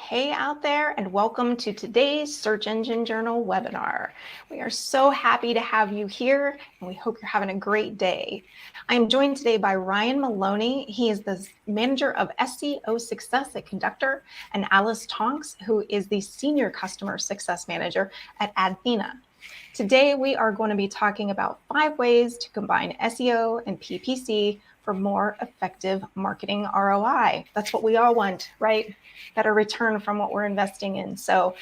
Hey out there, and welcome to today's Search Engine Journal webinar. We are so happy to have you here, and we hope you're having a great day. I am joined today by Ryan Maloney. He is the Manager of SEO Success at Conductor, and Alice Tonks, who is the Senior Customer Success Manager at Athena. Today, we are going to be talking about 5 ways to combine SEO and PPC for more effective marketing ROI. That's what we all want, right? Better return from what we're investing in. So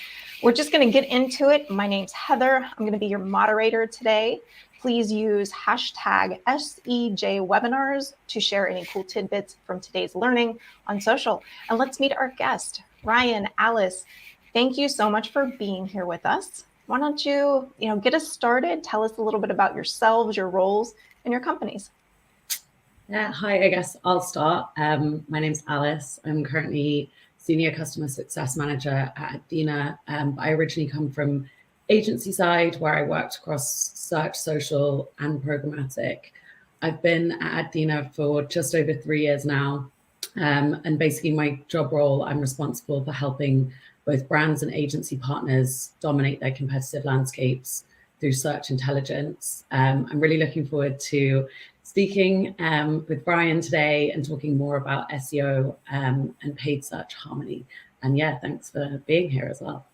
we're just going to get into it. My name's Heather. I'm going to be your moderator today. Please use hashtag SEJwebinars to share any cool tidbits from today's learning on social. And let's meet our guest, Ryan, Alice. Thank you so much for being here with us. Why don't you, get us started? Tell us a little bit about yourselves, your roles, and your companies. Yeah, hi, I guess I'll start. My name's Alice. I'm currently Senior Customer Success Manager at Athena. I originally come from agency side where I worked across search, social, and programmatic. I've been at Athena for just over 3 years now. And basically my job role, I'm responsible for helping both brands and agency partners dominate their competitive landscapes through search intelligence. I'm really looking forward to speaking with Brian today and talking more about SEO and paid search harmony. And yeah, thanks for being here as well.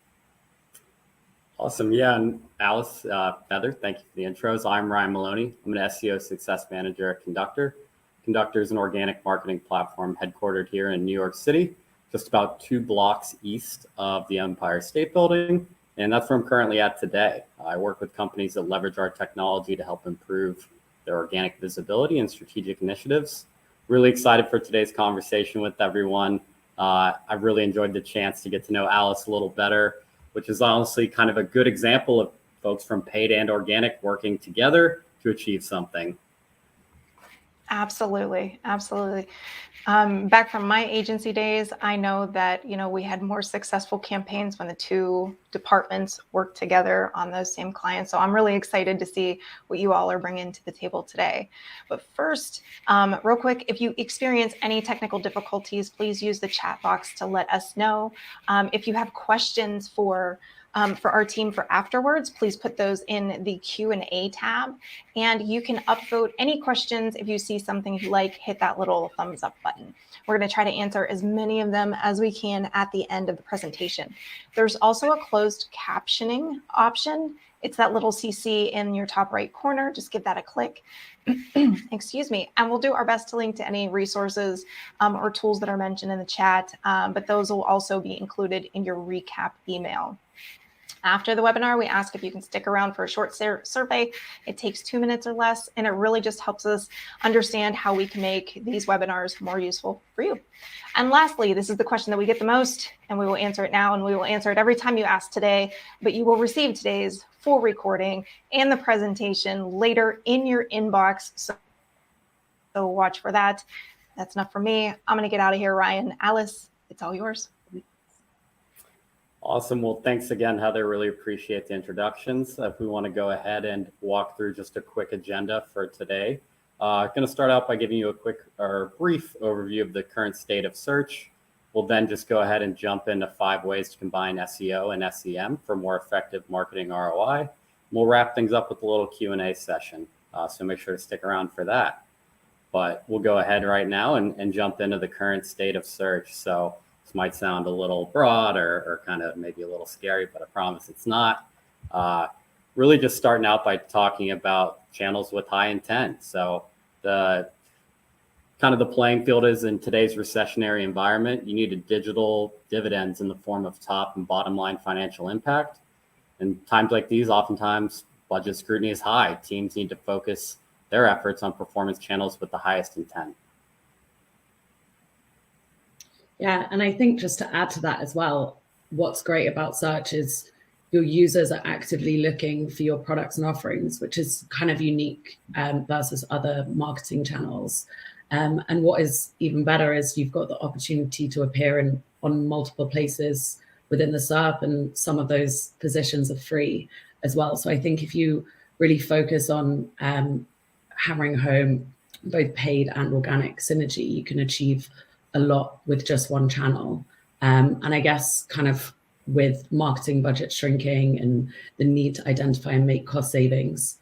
Awesome. Yeah, and Alice, Heather, thank you for the intros. I'm Ryan Maloney. I'm an SEO Success Manager at Conductor. Conductor is an organic marketing platform headquartered here in New York City, just about 2 blocks east of the Empire State Building. And that's where I'm currently at today. I work with companies that leverage our technology to help improve their organic visibility and strategic initiatives. Really excited for today's conversation with everyone. I've really enjoyed the chance to get to know Alice a little better, which is honestly kind of a good example of folks from paid and organic working together to achieve something. Absolutely. Absolutely. Back from my agency days, I know that, we had more successful campaigns when the 2 departments worked together on those same clients. So I'm really excited to see what you all are bringing to the table today. But first, real quick, if you experience any technical difficulties, please use the chat box to let us know. If you have questions for our team for afterwards, please put those in the Q&A tab, and you can upvote any questions. If you see something you like, hit that little thumbs up button. We're going to try to answer as many of them as we can at the end of the presentation. There's also a closed captioning option. It's that little CC in your top right corner. Just give that a click. Excuse me. And we'll do our best to link to any resources or tools that are mentioned in the chat, but those will also be included in your recap email. After the webinar, we ask if you can stick around for a short survey. It takes 2 minutes or less, and it really just helps us understand how we can make these webinars more useful for you. And lastly, this is the question that we get the most, and we will answer it now, and we will answer it every time you ask today, but you will receive today's full recording and the presentation later in your inbox. So watch for that. That's enough for me. I'm going to get out of here, Ryan. Alice, it's all yours. Awesome. Well, thanks again, Heather. Really appreciate the introductions. If we want to go ahead and walk through just a quick agenda for today, going to start out by giving you a quick or brief overview of the current state of search. We'll then just go ahead and jump into 5 ways to combine SEO and SEM for more effective marketing ROI. We'll wrap things up with a little Q&A session, so make sure to stick around for that. But we'll go ahead right now and jump into the current state of search. So this might sound a little broad or kind of maybe a little scary, but I promise it's not. Really just starting out by talking about channels with high intent. So the playing field is in today's recessionary environment. You need a digital dividends in the form of top and bottom line financial impact. And times like these, oftentimes budget scrutiny is high. Teams need to focus their efforts on performance channels with the highest intent. Yeah, and I think just to add to that as well, what's great about search is your users are actively looking for your products and offerings, which is kind of unique versus other marketing channels. And what is even better is you've got the opportunity to appear on multiple places within the SERP, and some of those positions are free as well. So I think if you really focus on hammering home both paid and organic synergy, you can achieve a lot with just one channel. And I guess kind of with marketing budget shrinking and the need to identify and make cost savings,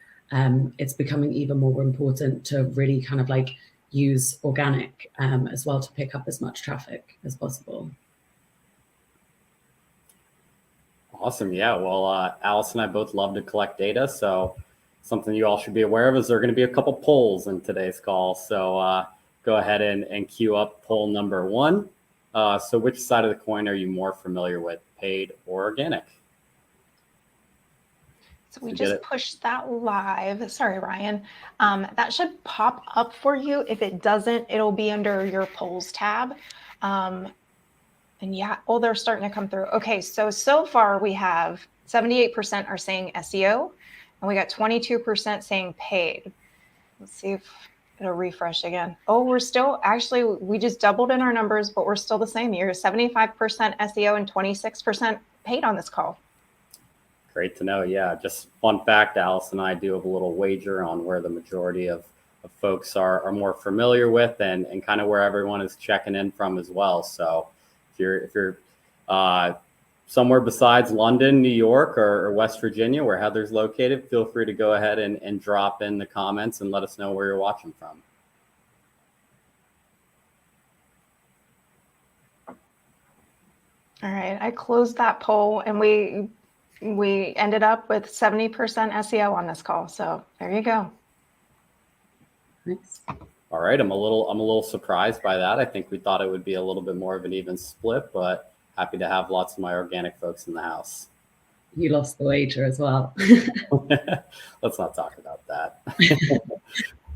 it's becoming even more important to really kind of like use organic as well to pick up as much traffic as possible. Awesome. Yeah. Well, Alice and I both love to collect data. So something you all should be aware of is there are going to be a couple polls in today's call. So go ahead and queue up poll number 1. So which side of the coin are you more familiar with, paid or organic? So we just pushed that live. Sorry, Ryan. That should pop up for you. If it doesn't, it'll be under your polls tab. And yeah, oh, they're starting to come through. Okay, so far we have 78% are saying SEO, and we got 22% saying paid. Let's see if it'll refresh again. Oh, we're still, actually, we just doubled in our numbers, but we're still the same. You're 75% SEO and 26% paid on this call. Great to know. Yeah, just fun fact, Alice and I do have a little wager on where the majority of folks are more familiar with and kind of where everyone is checking in from as well. So if you're somewhere besides London, New York, or West Virginia, where Heather's located, feel free to go ahead and drop in the comments and let us know where you're watching from. All right, I closed that poll, and we ended up with 70% SEO on this call. So there you go. Thanks. All right, I'm a little surprised by that. I think we thought it would be a little bit more of an even split, but happy to have lots of my organic folks in the house. You lost the wager as well. Let's not talk about that.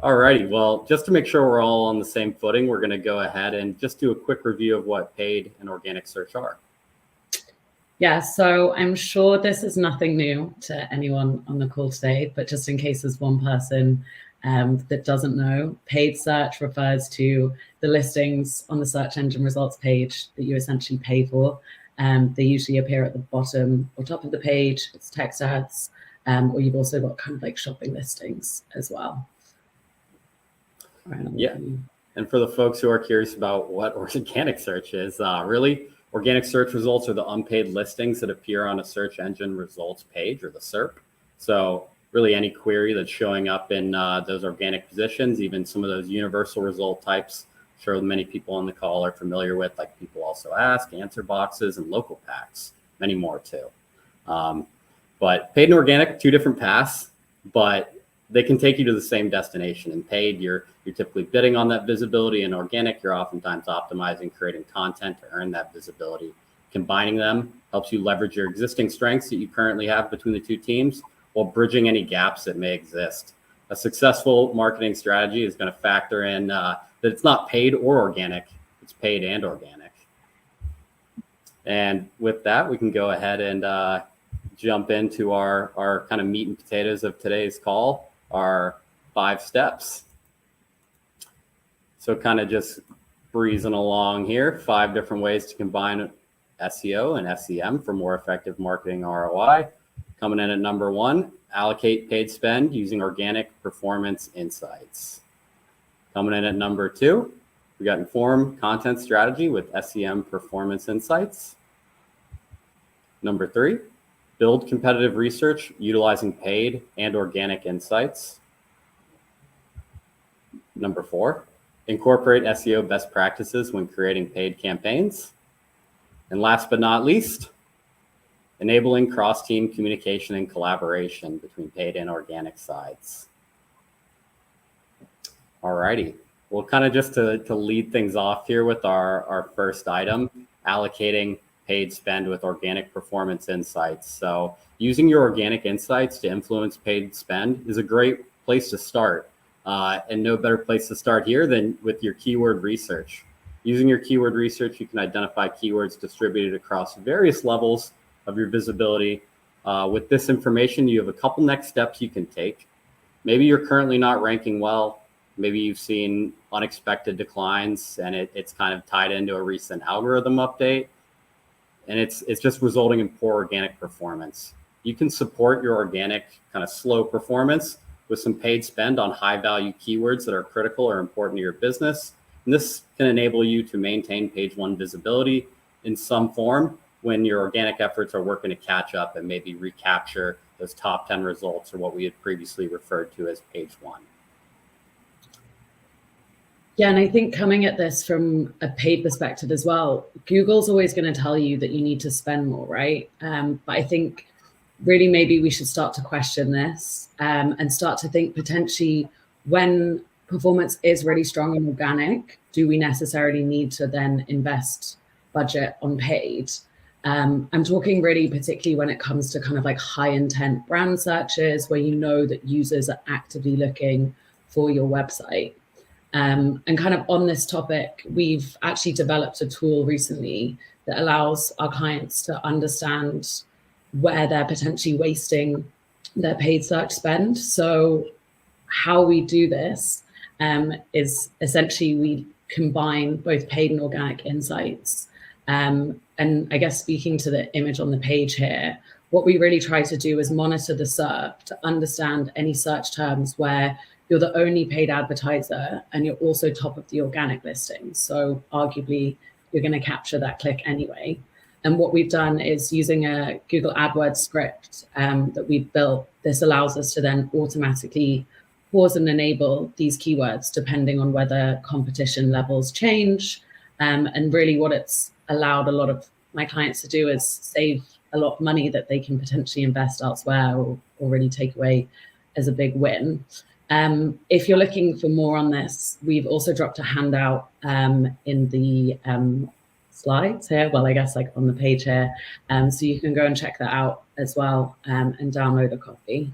All righty. Well, just to make sure we're all on the same footing, we're going to go ahead and just do a quick review of what paid and organic search are. Yeah, so I'm sure this is nothing new to anyone on the call today, but just in case there's one person that doesn't know, paid search refers to the listings on the search engine results page that you essentially pay for. They usually appear at the bottom or top of the page. It's text ads, or you've also got kind of like shopping listings as well. Yeah, and for the folks who are curious about what organic search is, really, organic search results are the unpaid listings that appear on a search engine results page, or the SERP. So really any query that's showing up in those organic positions, even some of those universal result types, I'm sure many people on the call are familiar with, like people also ask, answer boxes, and local packs, many more too. But paid and organic, 2 different paths, but they can take you to the same destination. In paid, you're typically bidding on that visibility. In organic, you're oftentimes optimizing, creating content to earn that visibility. Combining them helps you leverage your existing strengths that you currently have between the 2 teams, while bridging any gaps that may exist. A successful marketing strategy is going to factor in that it's not paid or organic, it's paid and organic. And with that, we can go ahead and jump into our kind of meat and potatoes of today's call, our 5 steps. So kind of just breezing along here, 5 different ways to combine SEO and SEM for more effective marketing ROI. Coming in at number 1, allocate paid spend using organic performance insights. Coming in at number 2, we got inform content strategy with SEM performance insights. Number 3, build competitive research utilizing paid and organic insights. Number 4, incorporate SEO best practices when creating paid campaigns. And last but not least, enabling cross-team communication and collaboration between paid and organic sides. All righty. Well, kind of just to lead things off here with our first item, allocating paid spend with organic performance insights. So using your organic insights to influence paid spend is a great place to start. And no better place to start here than with your keyword research. Using your keyword research, you can identify keywords distributed across various levels of your visibility. With this information, you have a couple next steps you can take. Maybe you're currently not ranking well. Maybe you've seen unexpected declines and it's kind of tied into a recent algorithm update. And it's just resulting in poor organic performance. You can support your organic kind of slow performance with some paid spend on high value keywords that are critical or important to your business. And this can enable you to maintain page 1 visibility in some form when your organic efforts are working to catch up and maybe recapture those top 10 results, or what we had previously referred to as page 1. Yeah, and I think coming at this from a paid perspective as well, Google's always going to tell you that you need to spend more, right? But I think really maybe we should start to question this and start to think potentially, when performance is really strong and organic, do we necessarily need to then invest budget on paid? I'm talking really particularly when it comes to kind of like high intent brand searches where you know that users are actively looking for your website. And kind of on this topic, we've actually developed a tool recently that allows our clients to understand where they're potentially wasting their paid search spend. So how we do this is essentially we combine both paid and organic insights. And I guess speaking to the image on the page here, what we really try to do is monitor the SERP to understand any search terms where you're the only paid advertiser and you're also top of the organic listing. So arguably, you're going to capture that click anyway. And what we've done is using a Google AdWords script that we've built. This allows us to then automatically pause and enable these keywords depending on whether competition levels change. And really what it's allowed a lot of my clients to do is save a lot of money that they can potentially invest elsewhere or really take away as a big win. If you're looking for more on this, we've also dropped a handout in the slides here. Well, I guess like on the page here. So you can go and check that out as well and download a copy.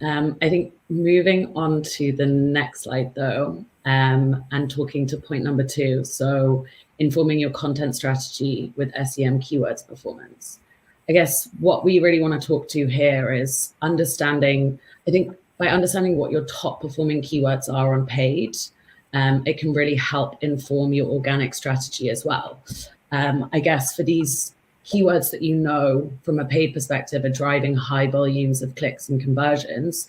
I think moving on to the next slide though, and talking to point number 2. So informing your content strategy with SEM keywords performance. I guess what we really want to talk to here is understanding, I think by understanding what your top performing keywords are on paid, it can really help inform your organic strategy as well. I guess for these keywords that you know from a paid perspective are driving high volumes of clicks and conversions,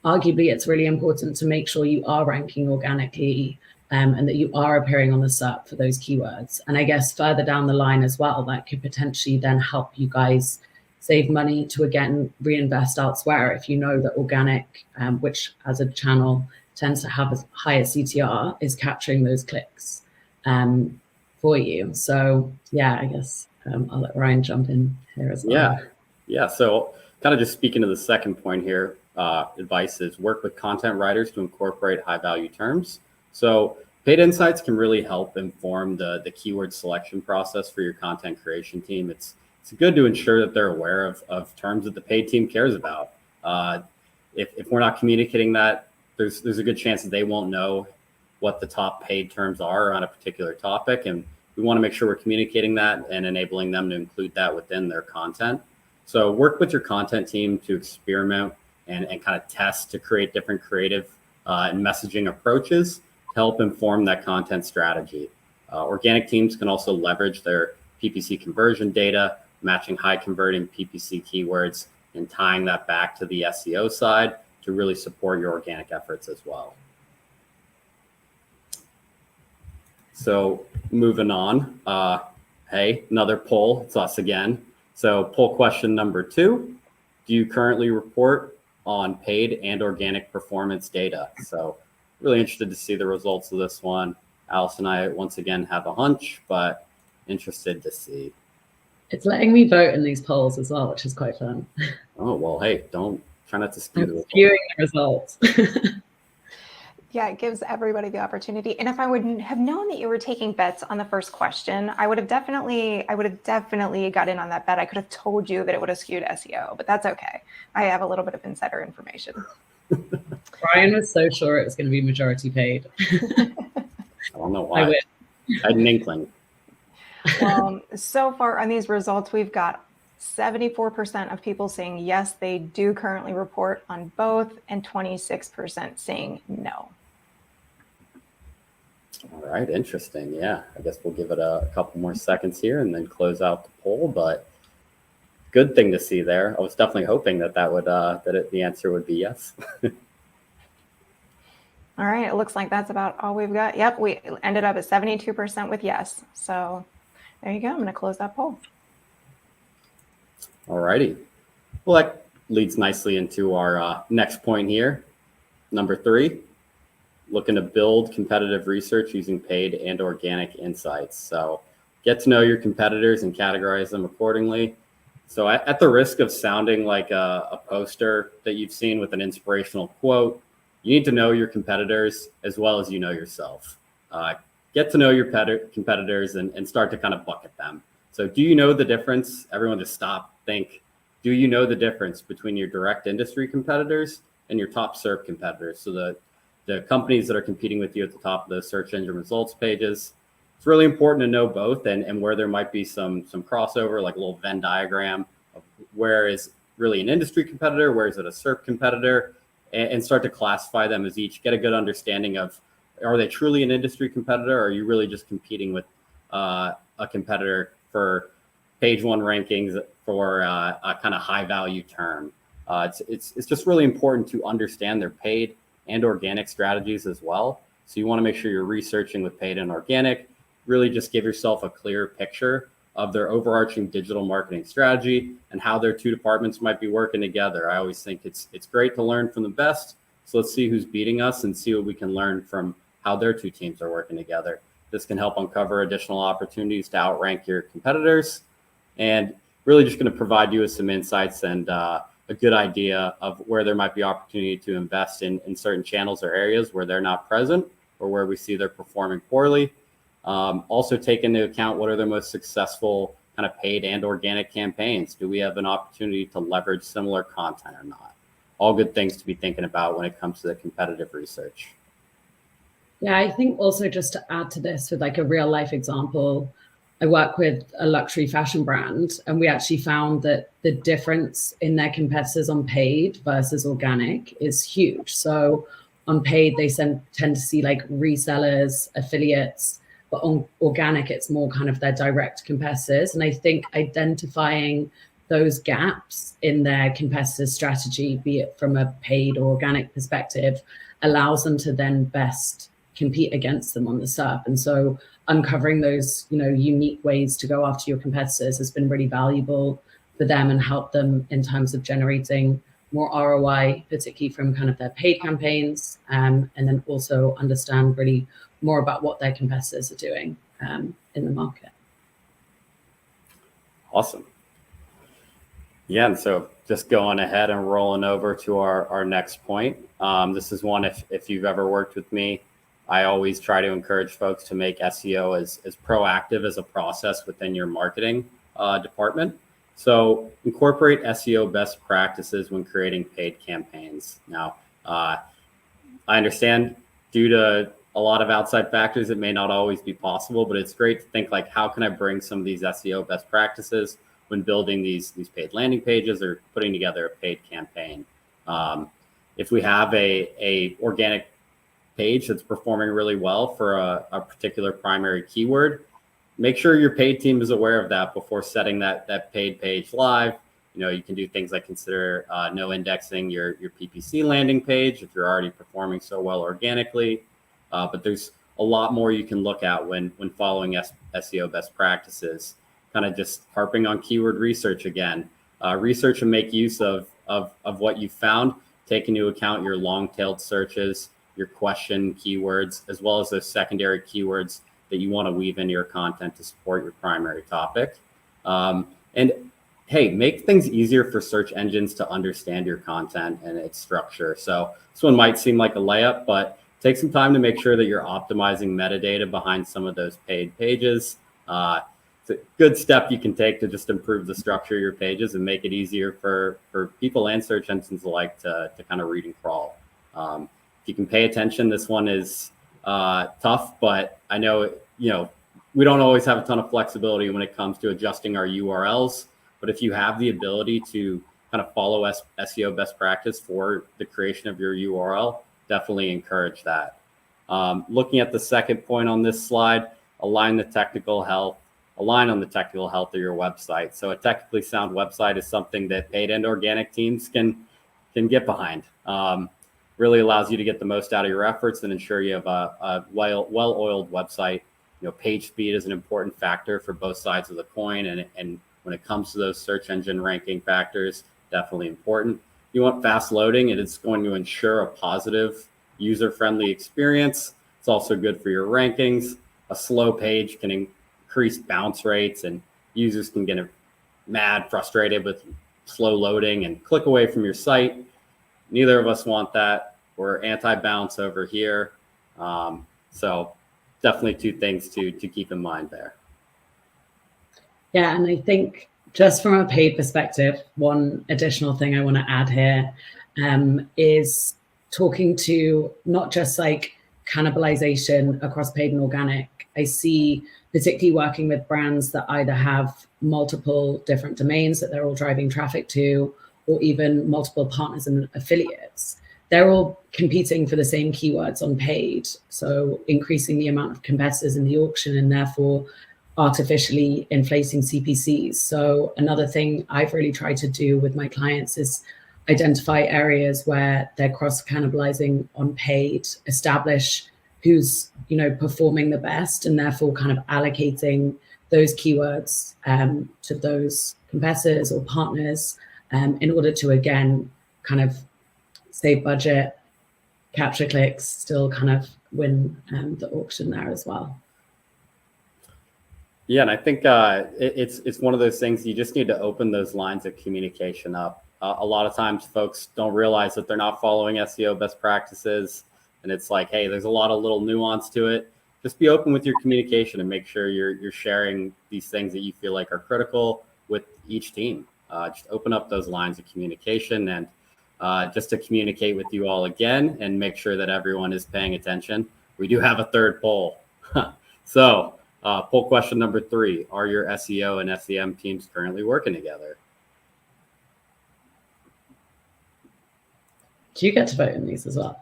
arguably it's really important to make sure you are ranking organically and that you are appearing on the SERP for those keywords. And I guess further down the line as well, that could potentially then help you guys save money to, again, reinvest elsewhere if you know that organic, which as a channel tends to have a higher CTR, is capturing those clicks for you. So yeah, I guess I'll let Ryan jump in here as well. Yeah. So kind of just speaking to the second point here, advice is work with content writers to incorporate high value terms. So paid insights can really help inform the keyword selection process for your content creation team. It's good to ensure that they're aware of terms that the paid team cares about. If we're not communicating that, there's a good chance that they won't know what the top paid terms are on a particular topic. And we want to make sure we're communicating that and enabling them to include that within their content. So work with your content team to experiment and kind of test to create different creative and messaging approaches to help inform that content strategy. Organic teams can also leverage their PPC conversion data, matching high converting PPC keywords and tying that back to the SEO side to really support your organic efforts as well. So moving on, hey, another poll, it's us again. So poll question number 2, do you currently report on paid and organic performance data? So really interested to see the results of this one. Alice and I once again have a hunch, but interested to see. It's letting me vote in these polls as well, which is quite fun. Oh, well, hey, try not to skew the viewing the results. Yeah, it gives everybody the opportunity. And if I wouldn't have known that you were taking bets on the first question, I would have definitely got in on that bet. I could have told you that it would have skewed SEO, but that's okay. I have a little bit of insider information. Brian was so sure it was going to be majority paid. I don't know why. I had an inkling. Well, so far on these results, we've got 74% of people saying yes, they do currently report on both, and 26% saying no. All right, interesting. Yeah, I guess we'll give it a couple more seconds here and then close out the poll. But good thing to see there. I was definitely hoping that the answer would be yes. All right, it looks like that's about all we've got. Yep, we ended up at 72% with yes. So There you go. I'm going to close that poll. All righty. Well, that leads nicely into our next point here. Number 3, looking to build competitive research using paid and organic insights. So get to know your competitors and categorize them accordingly. So at the risk of sounding like a poster that you've seen with an inspirational quote, you need to know your competitors as well as you know yourself. Get to know your competitors and start to kind of bucket them. So do you know the difference? Everyone just stop, think. Do you know the difference between your direct industry competitors and your top SERP competitors? So the companies that are competing with you at the top of those search engine results pages. It's really important to know both and where there might be some crossover, like a little Venn diagram of where is really an industry competitor, where is it a SERP competitor, and start to classify them as each, get a good understanding of, are they truly an industry competitor, or are you really just competing with a competitor for page 1 rankings for a kind of high value term? It's just really important to understand their paid and organic strategies as well. So you want to make sure you're researching with paid and organic. Really just give yourself a clear picture of their overarching digital marketing strategy and how their 2 departments might be working together. I always think it's great to learn from the best. So let's see who's beating us and see what we can learn from how their 2 teams are working together. This can help uncover additional opportunities to outrank your competitors, and really just going to provide you with some insights and a good idea of where there might be opportunity to invest in certain channels or areas where they're not present or where we see they're performing poorly. Also take into account what are the most successful kind of paid and organic campaigns. Do we have an opportunity to leverage similar content or not? All good things to be thinking about when it comes to the competitive research. Yeah, I think also just to add to this with like a real life example, I work with a luxury fashion brand, and we actually found that the difference in their competitors on paid versus organic is huge. So on paid, they tend to see like resellers, affiliates, but on organic, it's more kind of their direct competitors. And I think identifying those gaps in their competitors' strategy, be it from a paid or organic perspective, allows them to then best compete against them on the SERP. And so uncovering those, unique ways to go after your competitors has been really valuable for them and helped them in terms of generating more ROI, particularly from kind of their paid campaigns, and then also understand really more about what their competitors are doing in the market. Awesome. Yeah, and so just going ahead and rolling over to our next point. This is one, if you've ever worked with me, I always try to encourage folks to make SEO as proactive as a process within your marketing department. So incorporate SEO best practices when creating paid campaigns. Now, I understand due to a lot of outside factors, it may not always be possible, but it's great to think like, how can I bring some of these SEO best practices when building these paid landing pages or putting together a paid campaign? If we have a organic page that's performing really well for a particular primary keyword, make sure your paid team is aware of that before setting that paid page live. You can do things like consider no indexing your PPC landing page if you're already performing so well organically. But there's a lot more you can look at when following SEO best practices. Kind of just harping on keyword research again. Research and make use of what you found. Take into account your long-tailed searches, your question keywords, as well as those secondary keywords that you want to weave into your content to support your primary topic. And hey, make things easier for search engines to understand your content and its structure. So this one might seem like a layup, but take some time to make sure that you're optimizing metadata behind some of those paid pages. It's a good step you can take to just improve the structure of your pages and make it easier for people and search engines alike to kind of read and crawl. If you can pay attention, this one is tough, but I know, we don't always have a ton of flexibility when it comes to adjusting our URLs. But if you have the ability to kind of follow SEO best practice for the creation of your URL, definitely encourage that. Looking at the second point on this slide, align on the technical health of your website. So a technically sound website is something that paid and organic teams can get behind. Really allows you to get the most out of your efforts and ensure you have a well-oiled website page speed is an important factor for both sides of the coin. And when it comes to those search engine ranking factors, definitely important. You want fast loading, and it's going to ensure a positive, user-friendly experience. It's also good for your rankings. A slow page can increase bounce rates, and users can get mad, frustrated with slow loading and click away from your site. Neither of us want that. We're anti-bounce over here. So definitely two things to keep in mind there. Yeah, and I think just from a paid perspective, one additional thing I want to add here is talking to not just like cannibalization across paid and organic. I see, particularly working with brands that either have multiple different domains that they're all driving traffic to, or even multiple partners and affiliates. They're all competing for the same keywords on paid. So increasing the amount of competitors in the auction and therefore artificially inflating CPCs. So another thing I've really tried to do with my clients is identify areas where they're cross cannibalizing on paid, establish who's performing the best, and therefore kind of allocating those keywords to those competitors or partners in order to again kind of save budget, capture clicks, still kind of win the auction there as well. Yeah, and I think it's one of those things you just need to open those lines of communication up. A lot of times folks don't realize that they're not following SEO best practices. And it's like, hey, there's a lot of little nuance to it. Just be open with your communication and make sure you're sharing these things that you feel like are critical with each team. Just open up those lines of communication, and just to communicate with you all again and make sure that everyone is paying attention. We do have a third poll. So poll question number 3, are your SEO and SEM teams currently working together? Do you get to vote in these as well?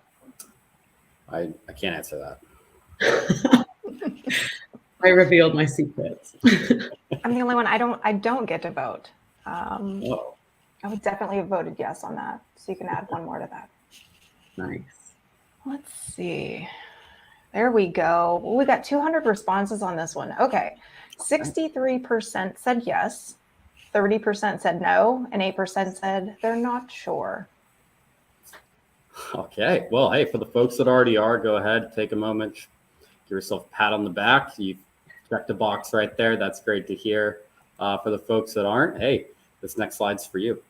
I can't answer that. I revealed my secrets. I'm the only one. I don't get to vote. Oh. I would definitely have voted yes on that. So you can add one more to that. Nice. Let's see. There we go. Well, we got 200 responses on this one. Okay. 63% said yes, 30% said no, and 8% said they're not sure. Okay. Well, hey, for the folks that already are, go ahead, take a moment, give yourself a pat on the back. You've checked a box right there. That's great to hear. For the folks that aren't, hey, this next slide's for you.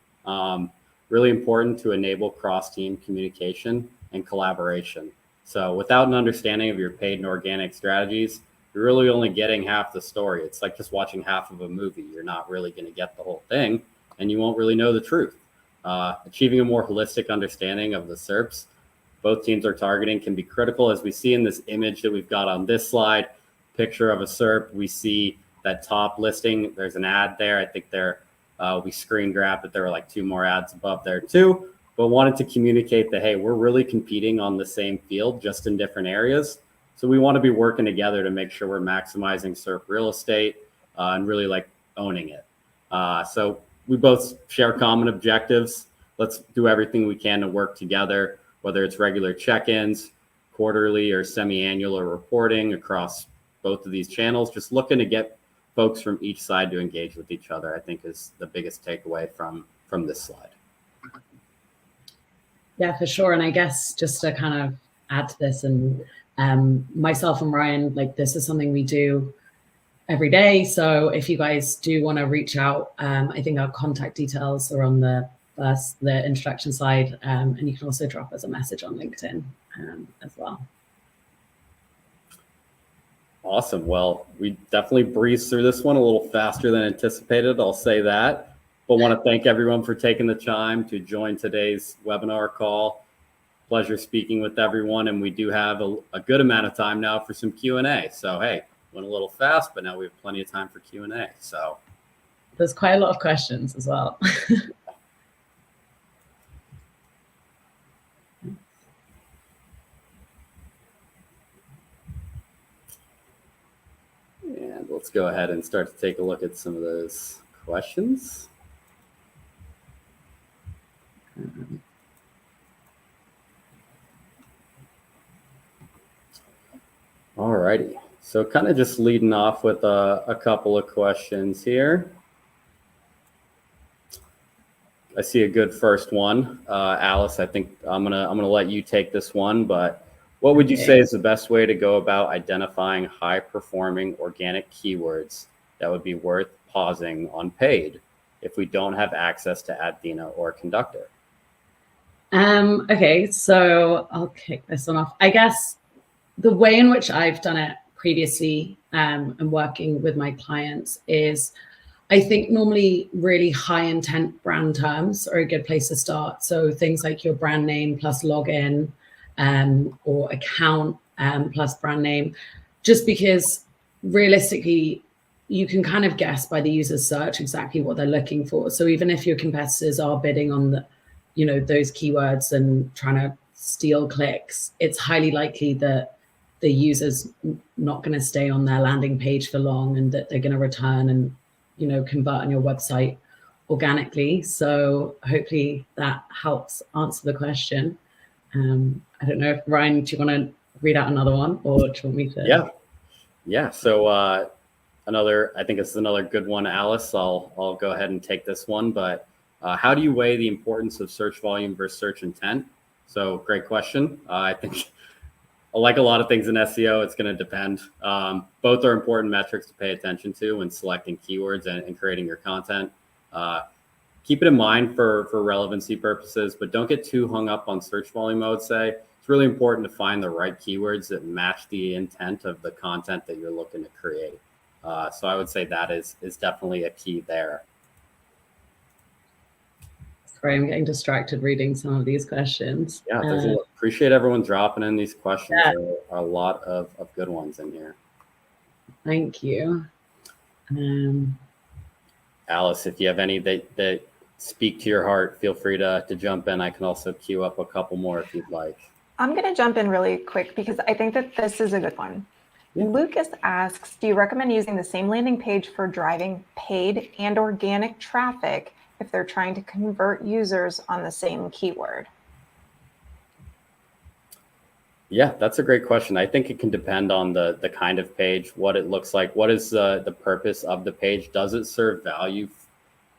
Really important to enable cross-team communication and collaboration. So without an understanding of your paid and organic strategies, you're really only getting half the story. It's like just watching half of a movie. You're not really going to get the whole thing, and you won't really know the truth. Achieving a more holistic understanding of the SERPs both teams are targeting can be critical. As we see in this image that we've got on this slide, picture of a SERP, we see that top listing. There's an ad there. I think we screen grabbed that there were like 2 more ads above there too, but wanted to communicate that, hey, we're really competing on the same field, just in different areas. So we want to be working together to make sure we're maximizing SERP real estate and really like owning it. So we both share common objectives. Let's do everything we can to work together, whether it's regular check-ins, quarterly or semi-annual or reporting across both of these channels. Just looking to get folks from each side to engage with each other, I think is the biggest takeaway from this slide. Yeah, for sure. And I guess just to kind of add to this, and myself and Ryan, like this is something we do every day. So if you guys do want to reach out, I think our contact details are on the introduction slide, and you can also drop us a message on LinkedIn as well. Awesome. Well, we definitely breezed through this one a little faster than anticipated. I'll say that, but want to thank everyone for taking the time to join today's webinar call. Pleasure speaking with everyone. And we do have a good amount of time now for some Q&A. So, hey, went a little fast, but now we have plenty of time for Q&A. So there's quite a lot of questions as well. And let's go ahead and start to take a look at some of those questions. All righty. So kind of just leading off with a couple of questions here. I see a good first one. Alice, I think I'm gonna let you take this one, but what would you say is the best way to go about identifying high performing organic keywords that would be worth pausing on paid if we don't have access to Athena or Conductor? Okay, so I'll kick this one off. I guess the way in which I've done it previously and working with my clients is, I think normally really high intent brand terms are a good place to start. So things like your brand name plus login or account plus brand name, just because realistically, you can kind of guess by the user's search exactly what they're looking for. So even if your competitors are bidding on the, those keywords and trying to steal clicks, it's highly likely that the user's not going to stay on their landing page for long and that they're going to return and convert on your website organically. So hopefully that helps answer the question. I don't know if Ryan, do you want to read out another one, or do you want me to? Yeah. So I think this is another good one, Alice. I'll go ahead and take this one. But how do you weigh the importance of search volume versus search intent? So great question. I think like a lot of things in SEO, it's going to depend. Both are important metrics to pay attention to when selecting keywords and creating your content. Keep it in mind for relevancy purposes, but don't get too hung up on search volume, I would say. It's really important to find the right keywords that match the intent of the content that you're looking to create. So I would say that is definitely a key there. Sorry, I'm getting distracted reading some of these questions. Yeah, appreciate everyone dropping in these questions. Yeah. There are a lot of good ones in here. Thank you. Alice, if you have any that speak to your heart, feel free to jump in. I can also queue up a couple more if you'd like. I'm going to jump in really quick because I think that this is a good one. Yeah. Lucas asks, do you recommend using the same landing page for driving paid and organic traffic if they're trying to convert users on the same keyword? Yeah, that's a great question. I think it can depend on the kind of page, what it looks like, what is the purpose of the page? Does it serve value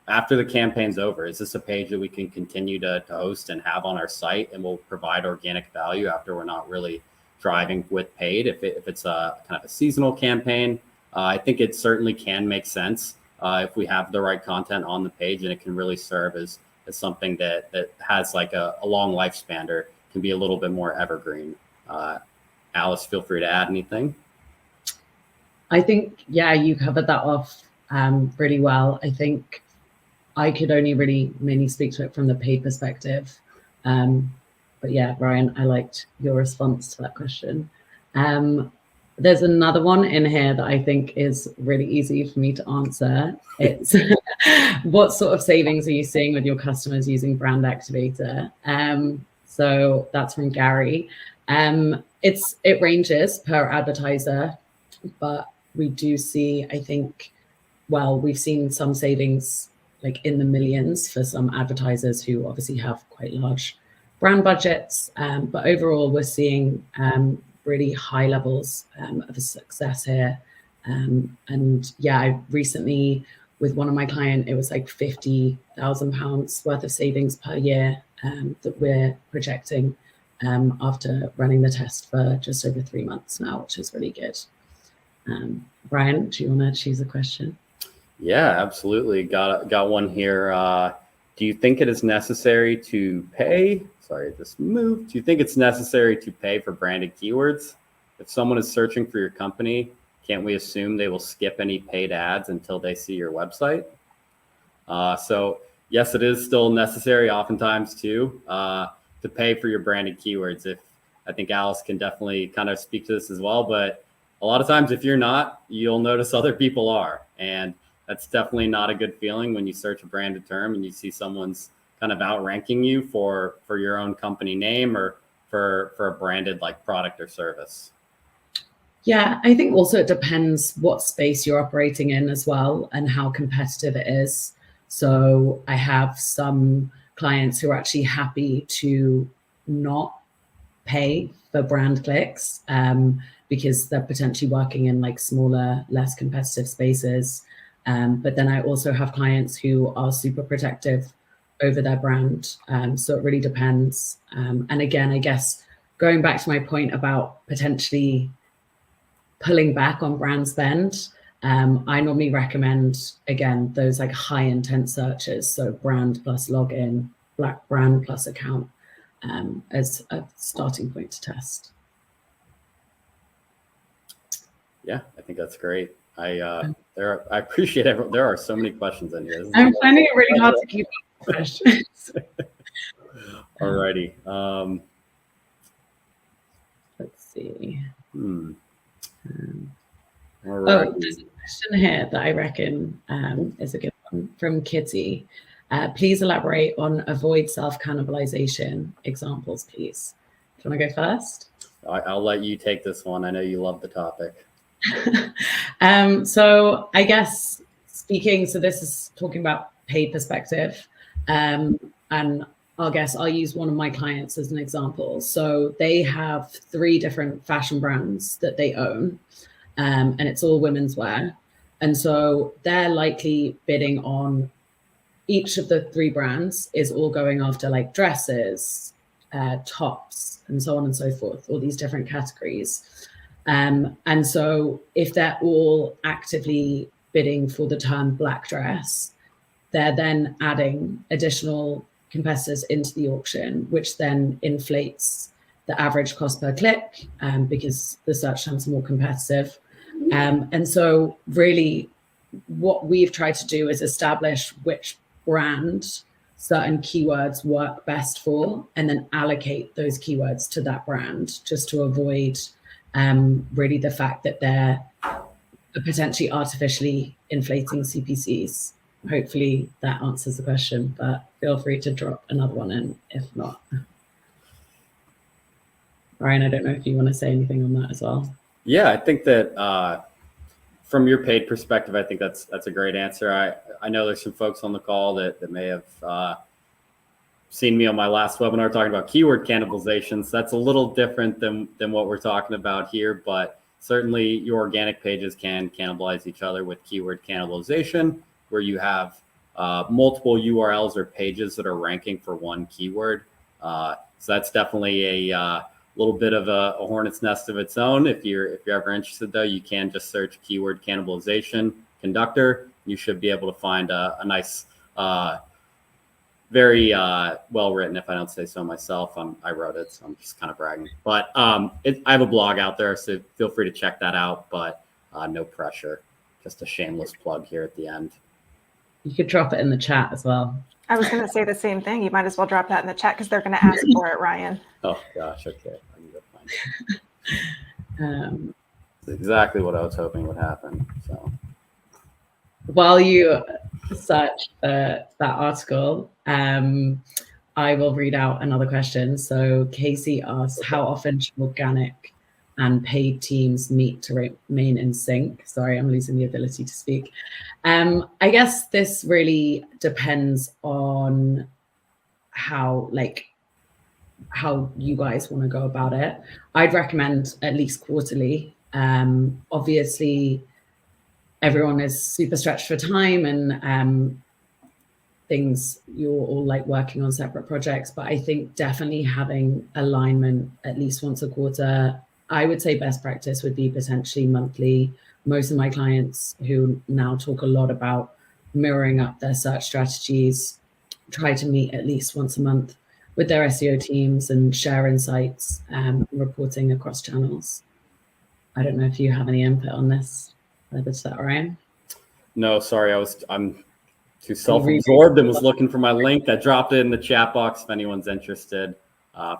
after the campaign's over? Is this a page that we can continue to host and have on our site and will provide organic value after we're not really driving with paid? If it's a kind of a seasonal campaign, I think it certainly can make sense if we have the right content on the page, and it can really serve as something that has like a long lifespan or can be a little bit more evergreen. Alice, feel free to add anything. I think, yeah, you covered that off pretty well. I think I could only really mainly speak to it from the paid perspective. But yeah, Ryan, I liked your response to that question. There's another one in here that I think is really easy for me to answer. It's what sort of savings are you seeing with your customers using Brand Activator? So that's from Gary. It ranges per advertiser, but we do see, I think, we've seen some savings like in the millions for some advertisers who obviously have quite large brand budgets. But overall, we're seeing really high levels of success here. And yeah, I recently, with one of my clients, it was like £50,000 worth of savings per year that we're projecting after running the test for just over 3 months now, which is really good. Brian, do you want to choose a question? Yeah, absolutely. Got one here. Do you think it is necessary to pay? Sorry, I just moved. Do you think it's necessary to pay for branded keywords? If someone is searching for your company, can't we assume they will skip any paid ads until they see your website? So yes, it is still necessary oftentimes too, to pay for your branded keywords. I think Alice can definitely kind of speak to this as well, but a lot of times if you're not, you'll notice other people are. And that's definitely not a good feeling when you search a branded term and you see someone's kind of outranking you for your own company name or for a branded like product or service. Yeah, I think also it depends what space you're operating in as well and how competitive it is. So I have some clients who are actually happy to not pay for brand clicks because they're potentially working in like smaller, less competitive spaces. But then I also have clients who are super protective over their brand. So it really depends. And again, I guess going back to my point about potentially pulling back on brand spend, I normally recommend, again, those like high intent searches. So brand plus login, black brand plus account, as a starting point to test. Yeah, I think that's great. I appreciate it. There are so many questions in here. I'm finding it really hard to keep up with questions. Alrighty. Let's see. All right. Oh, there's a question here that I reckon is a good one from Kitty. Please elaborate on avoid self-cannibalization examples, please. Do you want to go first? I'll let you take this one. I know you love the topic. So I guess so this is talking about paid perspective. And I'll use one of my clients as an example. So they have 3 different fashion brands that they own, and it's all women's wear. And so they're likely bidding on each of the 3 brands is all going after like dresses, tops, and so on and so forth, all these different categories. And so if they're all actively bidding for the term black dress, they're then adding additional competitors into the auction, which then inflates the average cost per click, because the search terms are more competitive. And so really what we've tried to do is establish which brand certain keywords work best for, and then allocate those keywords to that brand, just to avoid really the fact that they're potentially artificially inflating CPCs. Hopefully that answers the question, but feel free to drop another one in if not. Ryan, I don't know if you want to say anything on that as well. Yeah, I think that from your paid perspective, I think that's a great answer. I know there's some folks on the call that may have seen me on my last webinar talking about keyword cannibalizations. That's a little different than what we're talking about here, but certainly your organic pages can cannibalize each other with keyword cannibalization, where you have multiple URLs or pages that are ranking for one keyword. So that's definitely a little bit of a hornet's nest of its own. If you're ever interested, though, you can just search keyword cannibalization conductor. You should be able to find a nice, very well written, if I don't say so myself. I wrote it, so I'm just kind of bragging. But I have a blog out there, so feel free to check that out. But no pressure. Just a shameless plug here at the end. You could drop it in the chat as well. I was going to say the same thing. You might as well drop that in the chat because they're going to ask for it, Ryan. Oh gosh, okay. I can go find it. It's exactly what I was hoping would happen. So while you search that article, I will read out another question. So Casey asks, how often should organic and paid teams meet to remain in sync? Sorry, I'm losing the ability to speak. I guess this really depends on how you guys want to go about it. I'd recommend at least quarterly. Obviously, everyone is super stretched for time and you're all like working on separate projects, but I think definitely having alignment at least once a quarter. I would say best practice would be potentially monthly. Most of my clients who now talk a lot about mirroring up their search strategies try to meet at least once a month with their SEO teams and share insights and reporting across channels. I don't know if you have any input on this. Is that Ryan? No, sorry, I'm too self-absorbed and was looking for my link. I dropped it in the chat box. If anyone's interested,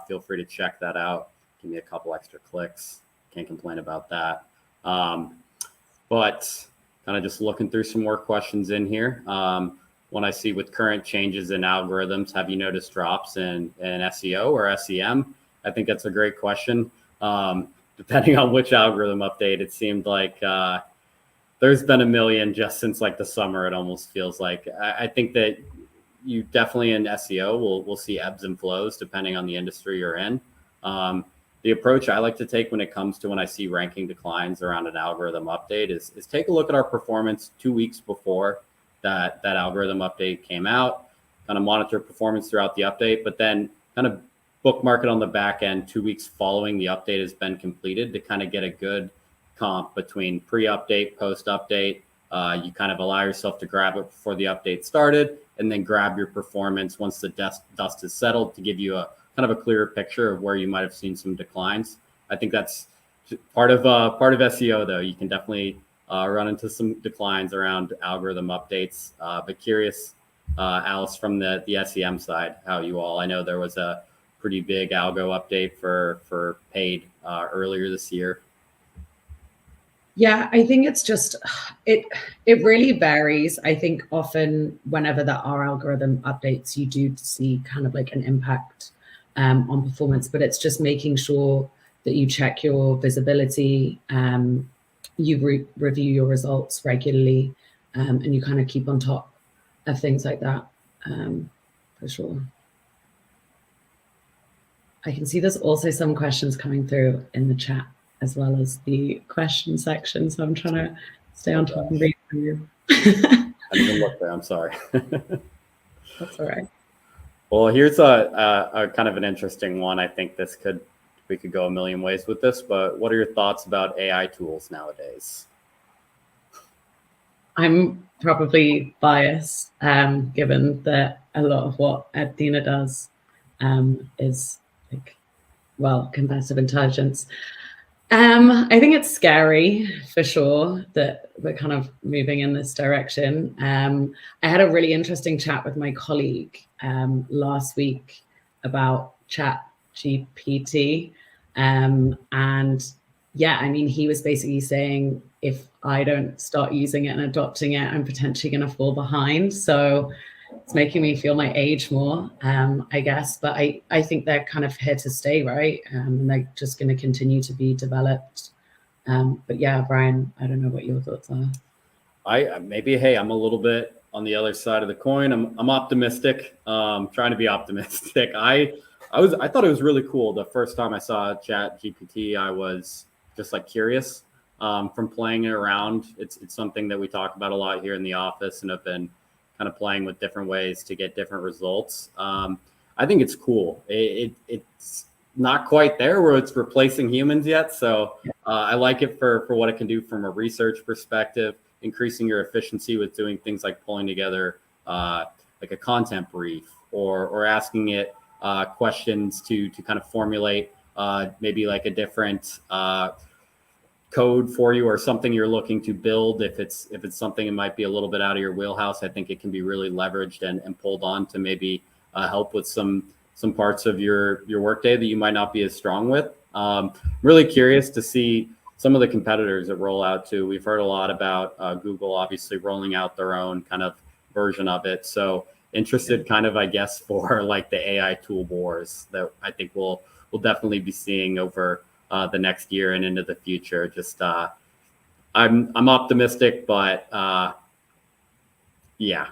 feel free to check that out. Give me a couple extra clicks. Can't complain about that. But kind of just looking through some more questions in here. When I see with current changes in algorithms, have you noticed drops in SEO or SEM? I think that's a great question. Depending on which algorithm update, it seemed like there's been a million just since like the summer. It almost feels like. I think that you definitely in SEO will see ebbs and flows depending on the industry you're in. the approach I like to take when it comes to when I see ranking declines around an algorithm update is take a look at our performance 2 weeks before that algorithm update came out, kind of monitor performance throughout the update, but then kind of bookmark it on the back end 2 weeks following the update has been completed to kind of get a good comp between pre-update, post-update. You kind of allow yourself to grab it before the update started, and then grab your performance once the dust is settled to give you a kind of a clearer picture of where you might have seen some declines. I think that's part of SEO, though. You can definitely run into some declines around algorithm updates. But curious, Alice, from the SEM side, how you all? I know there was a pretty big algo update for paid earlier this year. Yeah, I think it's just, it really varies. I think often whenever there are algorithm updates, you do see kind of like an impact on performance, but it's just making sure that you check your visibility, you review your results regularly, and you kind of keep on top of things like that, for sure. I can see there's also some questions coming through in the chat as well as the question section. So I'm trying to stay on top and read for you. I didn't even look there, I'm sorry. That's all right. Well, here's a kind of an interesting one. I think we could go a million ways with this, but what are your thoughts about AI tools nowadays? I'm probably biased, given that a lot of what Dina does is like, well, competitive intelligence. I think it's scary for sure that we're kind of moving in this direction. I had a really interesting chat with my colleague last week about ChatGPT. And yeah, I mean, he was basically saying, if I don't start using it and adopting it, I'm potentially going to fall behind. So it's making me feel my age more, I guess. But I think they're kind of here to stay, right? And they're just going to continue to be developed. But yeah, Brian, I don't know what your thoughts are. Hey, I'm a little bit on the other side of the coin. I'm optimistic. Trying to be optimistic. I thought it was really cool. The first time I saw ChatGPT, I was just like curious. From playing it around, it's something that we talk about a lot here in the office, and have been kind of playing with different ways to get different results. I think it's cool. It's not quite there where it's replacing humans yet. So I like it for what it can do from a research perspective, increasing your efficiency with doing things like pulling together like a content brief, or asking it questions to kind of formulate maybe like a different code for you, or something you're looking to build. If it's something that might be a little bit out of your wheelhouse, I think it can be really leveraged and pulled on to maybe help with some parts of your workday that you might not be as strong with. Really curious to see some of the competitors that roll out too. We've heard a lot about Google obviously rolling out their own kind of version of it. So interested kind of, I guess, for like the AI tool wars that I think we'll definitely be seeing over the next year and into the future. Just I'm optimistic, but yeah.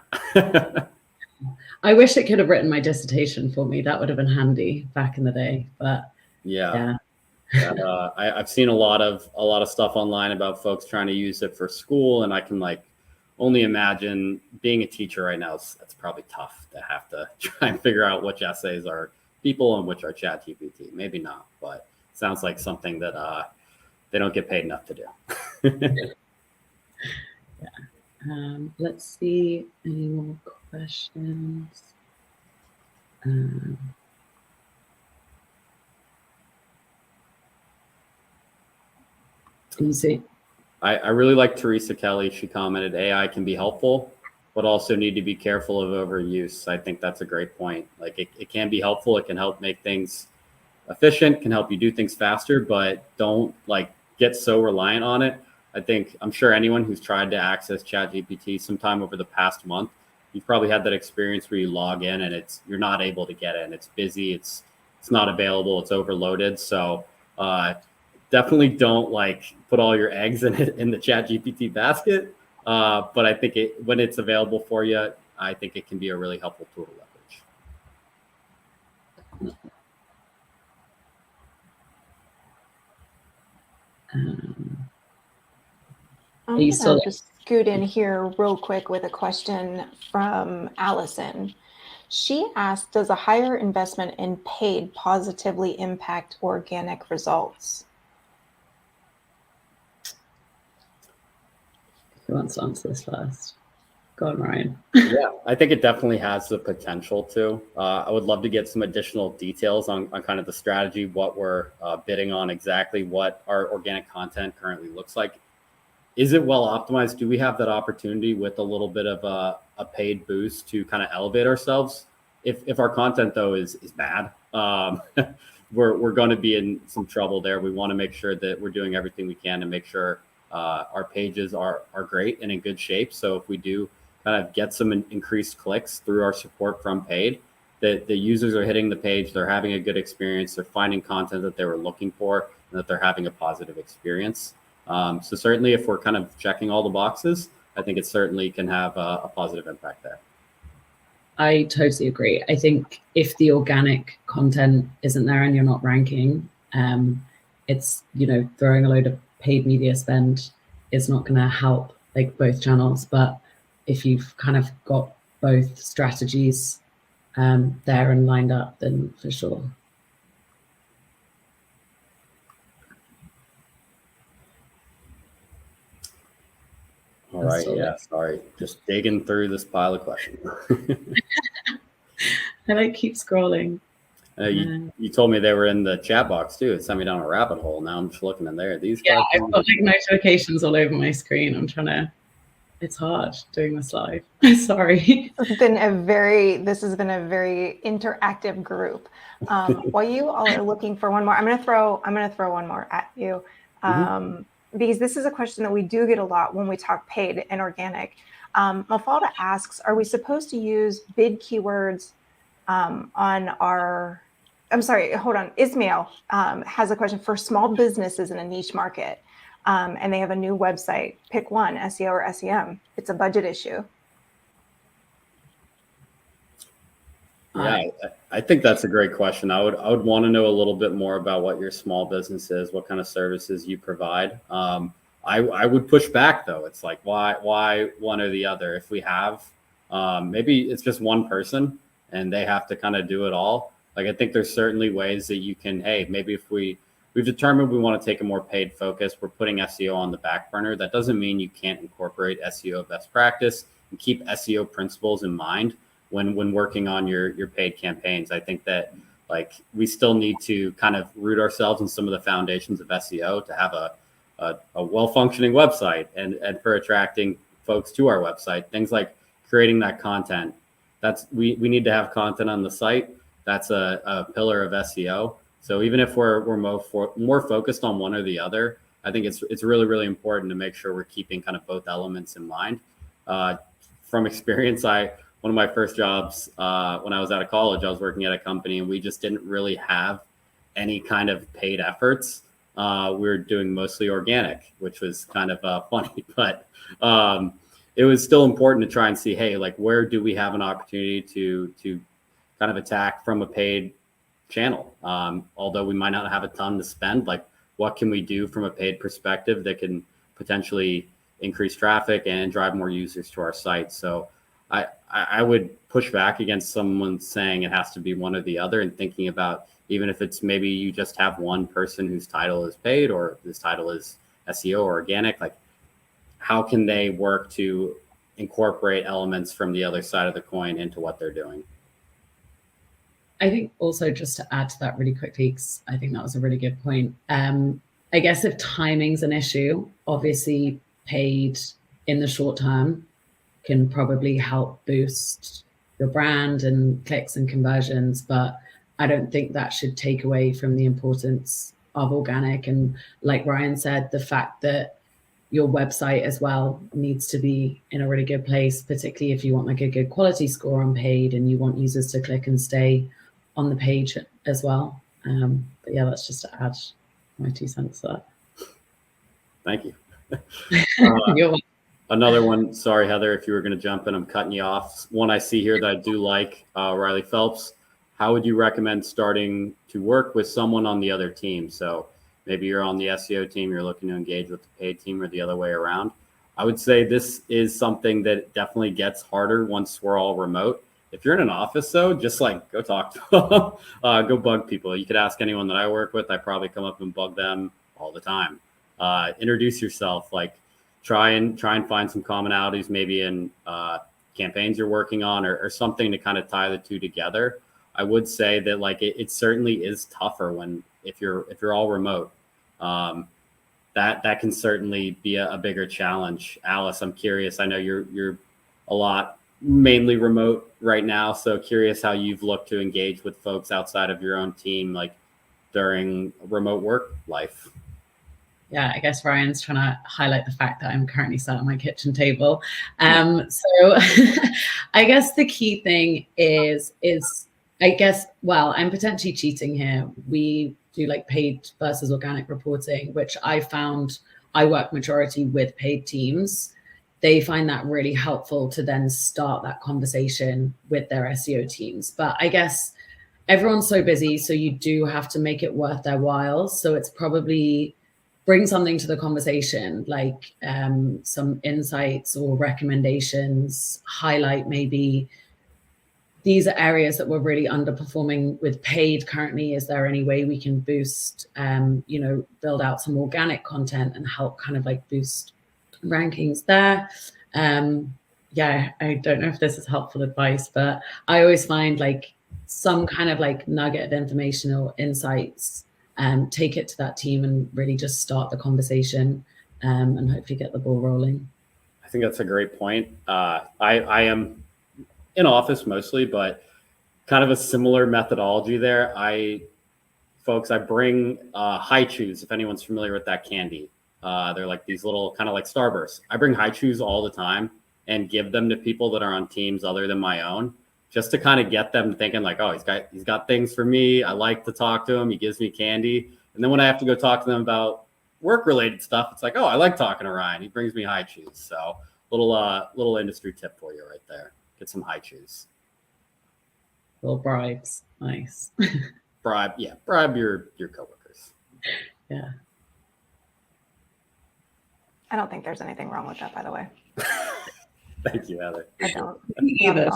I wish it could have written my dissertation for me. That would have been handy back in the day. But yeah. I've seen a lot of stuff online about folks trying to use it for school, and I can like only imagine being a teacher right now. That's probably tough to have to try and figure out which essays are people and which are ChatGPT. Maybe not, but sounds like something that they don't get paid enough to do. Yeah. Let's see any more questions. You see, I really like Teresa Kelly. She commented, AI can be helpful, but also need to be careful of overuse. I think that's a great point. Like it can be helpful. It can help make things efficient, can help you do things faster, but don't like get so reliant on it. I'm sure anyone who's tried to access ChatGPT sometime over the past month, you've probably had that experience where you log in and you're not able to get in. It's busy. It's not available. It's overloaded. So definitely don't like put all your eggs in the ChatGPT basket. But I think when it's available for you, I think it can be a really helpful tool to leverage. Are I'm you gonna still just scoot in here real quick with a question from Allison. She asked, does a higher investment in paid positively impact organic results? Who wants to answer this first? Go on, Ryan. Yeah, I think it definitely has the potential to. I would love to get some additional details on kind of the strategy, what we're bidding on exactly, what our organic content currently looks like. Is it well optimized? Do we have that opportunity with a little bit of a paid boost to kind of elevate ourselves? If our content though is bad, we're going to be in some trouble there. We want to make sure that we're doing everything we can to make sure our pages are great and in good shape. So if we do kind of get some increased clicks through our support from paid, that the users are hitting the page, they're having a good experience, they're finding content that they were looking for, and that they're having a positive experience. So certainly if we're kind of checking all the boxes, I think it certainly can have a positive impact there. I totally agree. I think if the organic content isn't there and you're not ranking, it's, throwing a load of paid media spend is not going to help like both channels. But if you've kind of got both strategies there and lined up, then for sure. All right. Yeah. Sorry. Just digging through this pile of questions. I keep scrolling. You told me they were in the chat box too. It sent me down a rabbit hole. Now I'm just looking in there. I've got like notifications all over my screen. It's hard doing this live. Sorry. This has been a very interactive group. While you all are looking for one more, I'm gonna throw one more at you. Because this is a question that we do get a lot when we talk paid and organic. Mafalda asks, are we supposed to use bid keywords on our, I'm sorry, hold on. Ismail has a question for small businesses in a niche market and they have a new website. Pick one, SEO or SEM. It's a budget issue. Yeah, I think that's a great question. I would want to know a little bit more about what your small business is, what kind of services you provide. I would push back though. It's like, why one or the other? If we have, maybe it's just one person and they have to kind of do it all. Like, I think there's certainly ways that you can, hey, maybe if we've determined we want to take a more paid focus, we're putting SEO on the back burner. That doesn't mean you can't incorporate SEO best practice and keep SEO principles in mind when working on your paid campaigns. I think that like we still need to kind of root ourselves in some of the foundations of SEO to have a well-functioning website and for attracting folks to our website. Things like creating that content. We need to have content on the site. That's a pillar of SEO. So even if we're more focused on one or the other, I think it's really, really important to make sure we're keeping kind of both elements in mind. From experience, one of my first jobs when I was out of college, I was working at a company and we just didn't really have any kind of paid efforts. We were doing mostly organic, which was kind of funny, but it was still important to try and see, hey, like where do we have an opportunity to kind of attack from a paid channel? Although we might not have a ton to spend, like what can we do from a paid perspective that can potentially increase traffic and drive more users to our site? So I would push back against someone saying it has to be one or the other, and thinking about even if it's maybe you just have one person whose title is paid or whose title is SEO or organic, like how can they work to incorporate elements from the other side of the coin into what they're doing? I think also just to add to that really quickly, because I think that was a really good point. I guess if timing's an issue, obviously paid in the short term can probably help boost your brand and clicks and conversions, but I don't think that should take away from the importance of organic. And like Ryan said, the fact that your website as well needs to be in a really good place, particularly if you want like a good quality score on paid and you want users to click and stay on the page as well. But yeah, that's just to add my 2 cents to that. Thank you. You're welcome. Another one, sorry, Heather, if you were going to jump in, I'm cutting you off. One I see here that I do like, Riley Phelps. How would you recommend starting to work with someone on the other team? So maybe you're on the SEO team, you're looking to engage with the paid team, or the other way around. I would say this is something that definitely gets harder once we're all remote. If you're in an office, though, just like go talk to them, go bug people. You could ask anyone that I work with. I probably come up and bug them all the time. Introduce yourself, like try and find some commonalities, maybe in campaigns you're working on, or something to kind of tie the two together. I would say that like it certainly is tougher if you're all remote. That can certainly be a bigger challenge. Alice, I'm curious. I know you're a lot mainly remote right now, so curious how you've looked to engage with folks outside of your own team, like during remote work life. Yeah, I guess Ryan's trying to highlight the fact that I'm currently sat at my kitchen table. So I guess the key thing is I guess, well, I'm potentially cheating here. We do like paid versus organic reporting, which I found I work majority with paid teams. They find that really helpful to then start that conversation with their SEO teams. But I guess everyone's so busy, so you do have to make it worth their while. So it's probably bring something to the conversation, like some insights or recommendations, highlight maybe these are areas that we're really underperforming with paid currently. Is there any way we can boost, build out some organic content and help kind of like boost rankings there? Yeah, I don't know if this is helpful advice, but I always find like some kind of like nugget of information or insights, take it to that team and really just start the conversation, and hopefully get the ball rolling. I think that's a great point. I am in office mostly, but kind of a similar methodology there. I bring high chews, if anyone's familiar with that candy. They're like these little kind of like Starbursts. I bring high chews all the time and give them to people that are on teams other than my own, just to kind of get them thinking like, oh, he's got things for me. I like to talk to him. He gives me candy. And then when I have to go talk to them about work-related stuff, it's like, oh, I like talking to Ryan. He brings me high chews. So little industry tip for you right there. Get some high chews. Little bribes. Nice. Bribe your coworkers. Yeah. I don't think there's anything wrong with that, by the way. Thank you, Heather. I don't. Either.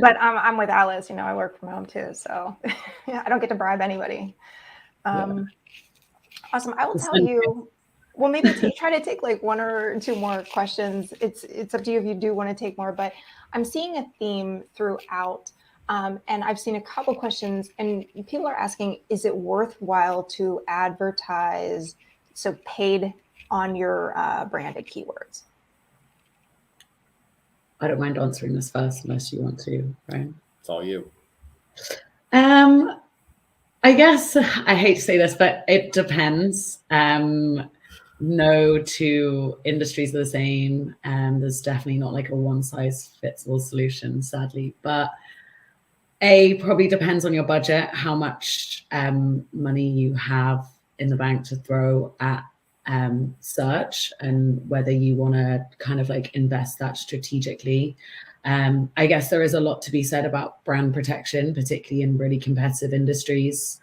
But I'm with Alice. I work from home too, so yeah, I don't get to bribe anybody. Awesome. I will tell you. Well, maybe try to take like one or two more questions. It's up to you if you do want to take more, but I'm seeing a theme throughout, and I've seen a couple questions, and people are asking, is it worthwhile to advertise, so paid on your branded keywords? I don't mind answering this first unless you want to, Ryan. It's all you. I guess I hate to say this, but it depends. No two industries are the same. There's definitely not like a one size fits all solution, sadly. But probably depends on your budget, how much money you have in the bank to throw at search, and whether you want to kind of like invest that strategically. I guess there is a lot to be said about brand protection, particularly in really competitive industries,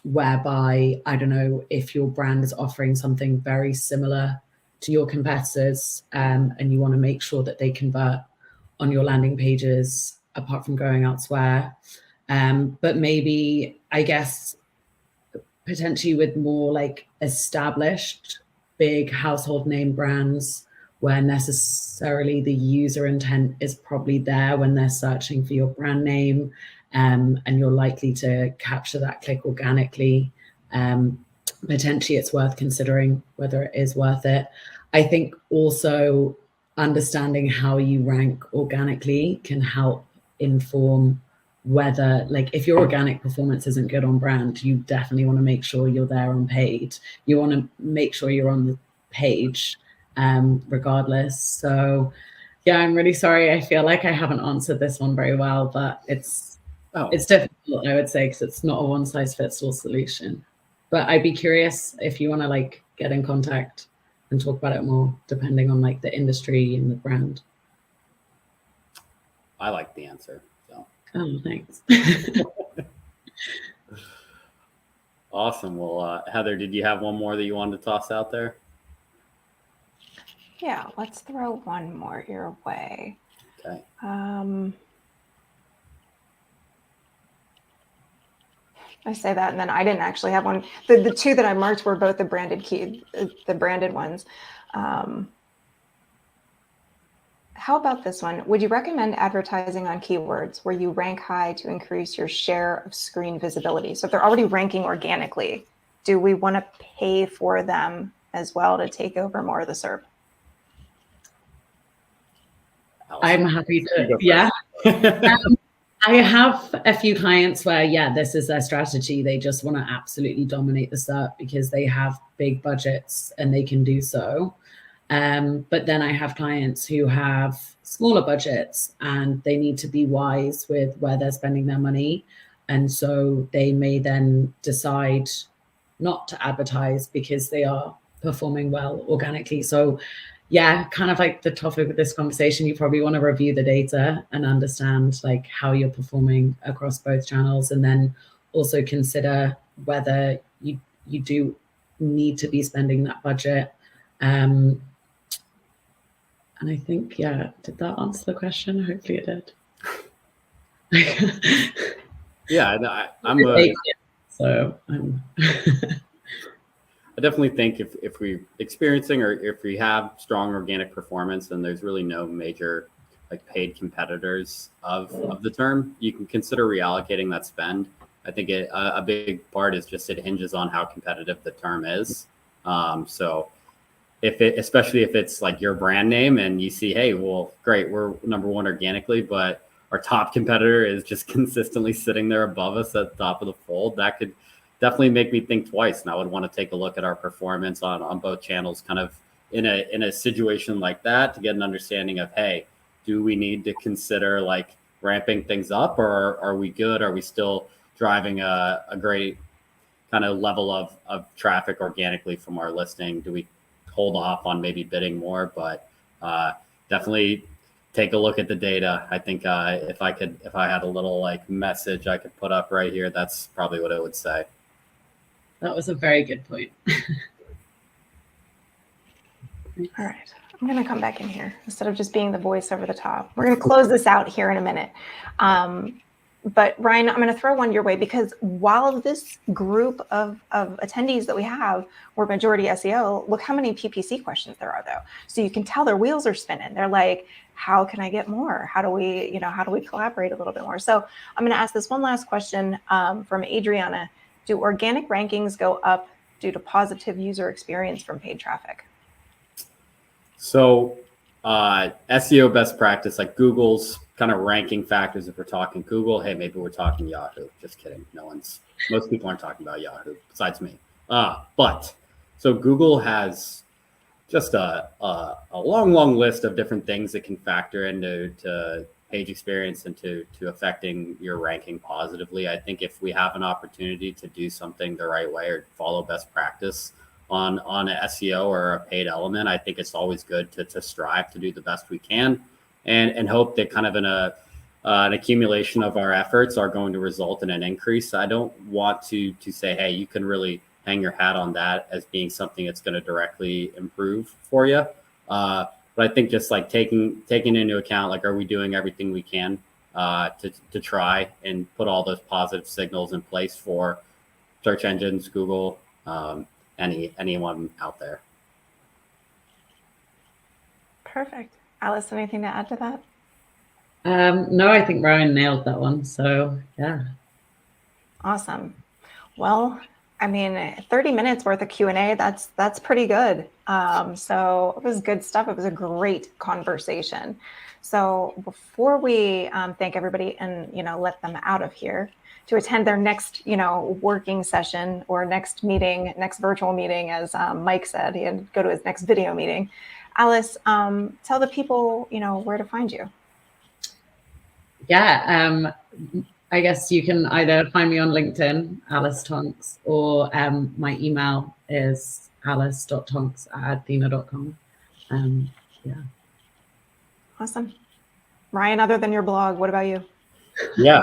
whereby, I don't know, if your brand is offering something very similar to your competitors, and you want to make sure that they convert on your landing pages apart from going elsewhere. But maybe, I guess, potentially with more like established big household name brands, where necessarily the user intent is probably there when they're searching for your brand name, and you're likely to capture that click organically. Potentially it's worth considering whether it is worth it. I think also understanding how you rank organically can help inform whether, like, if your organic performance isn't good on brand, you definitely want to make sure you're there on paid. You want to make sure you're on the page, regardless. So yeah, I'm really sorry. I feel like I haven't answered this one very well, but it's difficult, I would say, because it's not a one size fits all solution. But I'd be curious if you want to like get in contact and talk about it more, depending on like the industry and the brand. I like the answer. So. Oh, thanks. Awesome. Well, Heather, did you have one more that you wanted to toss out there? Yeah, let's throw one more your way. Okay. I say that, and then I didn't actually have one. The two that I marked were both the branded ones. How about this one? Would you recommend advertising on keywords where you rank high to increase your share of screen visibility? So if they're already ranking organically, do we want to pay for them as well to take over more of the SERP? I'm happy to, yeah. I have a few clients where, yeah, this is their strategy. They just want to absolutely dominate the SERP because they have big budgets and they can do so. But then I have clients who have smaller budgets and they need to be wise with where they're spending their money. And so they may then decide not to advertise because they are performing well organically. So yeah, kind of like the topic of this conversation, you probably want to review the data and understand like how you're performing across both channels, and then also consider whether you do need to be spending that budget. And I think, yeah, did that answer the question? Hopefully it did. Yeah, I definitely think if we're experiencing or if we have strong organic performance, then there's really no major like paid competitors of the term. You can consider reallocating that spend. I think a big part is just it hinges on how competitive the term is. So especially if it's like your brand name and you see, hey, well, great, we're number one organically, but our top competitor is just consistently sitting there above us at the top of the fold, that could definitely make me think twice. And I would want to take a look at our performance on both channels kind of in a situation like that to get an understanding of, hey, do we need to consider like ramping things up, or are we good? Are we still driving a great kind of level of traffic organically from our listing? Do we hold off on maybe bidding more? But definitely take a look at the data. I think if I had a little like message I could put up right here, that's probably what it would say. That was a very good point. All right, I'm going to come back in here instead of just being the voice over the top. We're going to close this out here in a minute. But Ryan, I'm going to throw one your way, because while this group of attendees that we have were majority SEO, look how many PPC questions there are though. So you can tell their wheels are spinning. They're like, how can I get more? How do we collaborate a little bit more? So I'm going to ask this one last question from Adriana. Do organic rankings go up due to positive user experience from paid traffic? So SEO best practice, like Google's kind of ranking factors, if we're talking Google, hey, maybe we're talking Yahoo. Just kidding. Most people aren't talking about Yahoo besides me. But so Google has just a long list of different things that can factor into page experience and to affecting your ranking positively. I think if we have an opportunity to do something the right way or follow best practice on an SEO or a paid element, I think it's always good to strive to do the best we can and hope that kind of an accumulation of our efforts are going to result in an increase. I don't want to say, hey, you can really hang your hat on that as being something that's going to directly improve for you. But I think just like taking into account, like, are we doing everything we can to try and put all those positive signals in place for search engines, Google, anyone out there. Perfect. Alice, anything to add to that? No, I think Ryan nailed that one. So yeah. Awesome. Well, I mean, 30 minutes worth of Q&A, that's pretty good. So it was good stuff. It was a great conversation. So before we thank everybody and, let them out of here to attend their next, working session or next virtual meeting, as Mike said, he had to go to his next video meeting. Alice, tell the people, where to find you. Yeah, I guess you can either find me on LinkedIn, Alice Tonks, or my email is alice.tonks@athena.com. Yeah. Awesome. Ryan, other than your blog, what about you? Yeah.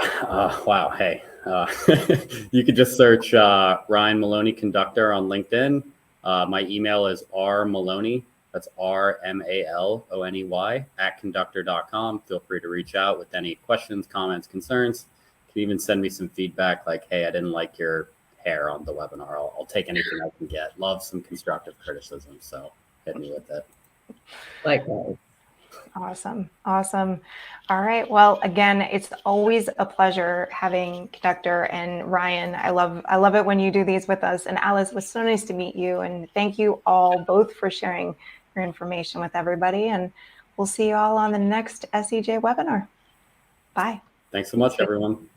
Wow. Hey, You could just search Ryan Maloney Conductor on LinkedIn. My email is rmaloney, that's RMALONEY @conductor.com. Feel free to reach out with any questions, comments, concerns. You can even send me some feedback like, hey, I didn't like your hair on the webinar. I'll take anything I can get. Love some constructive criticism. So hit me with it. Likewise. Awesome. Awesome. All right. Well, again, it's always a pleasure having Conductor and Ryan. I love it when you do these with us. And Alice, it was so nice to meet you. And thank you all both for sharing your information with everybody. And we'll see you all on the next SEJ webinar. Bye. Thanks so much, everyone.